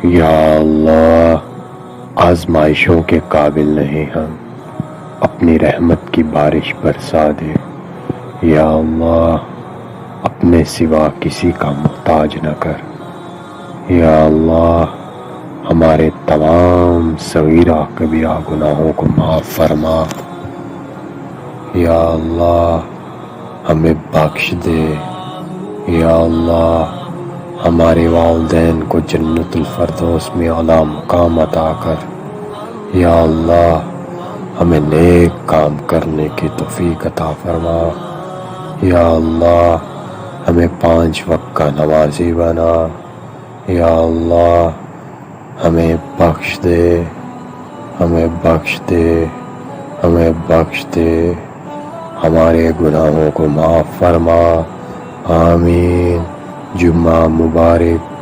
یا اللہ، آزمائشوں کے قابل نہیں ہم، اپنی رحمت کی بارش برسا دے۔ یا اللہ، اپنے سوا کسی کا محتاج نہ کر۔ یا اللہ، ہمارے تمام صغیرہ کبیرہ گناہوں کو معاف فرما۔ یا اللہ، ہمیں بخش دے۔ یا اللہ، ہمارے والدین کو جنت الفردوس میں اعلیٰ مقام عطا کر۔ یا اللہ، ہمیں نیک کام کرنے کی توفیق عطا فرما۔ یا اللہ، ہمیں 5 وقت کا نمازی بنا۔ یا اللہ، ہمیں بخش دے، ہمیں بخش دے، ہمیں بخش دے، ہمارے گناہوں کو معاف فرما۔ آمین۔ جمعہ مبارک۔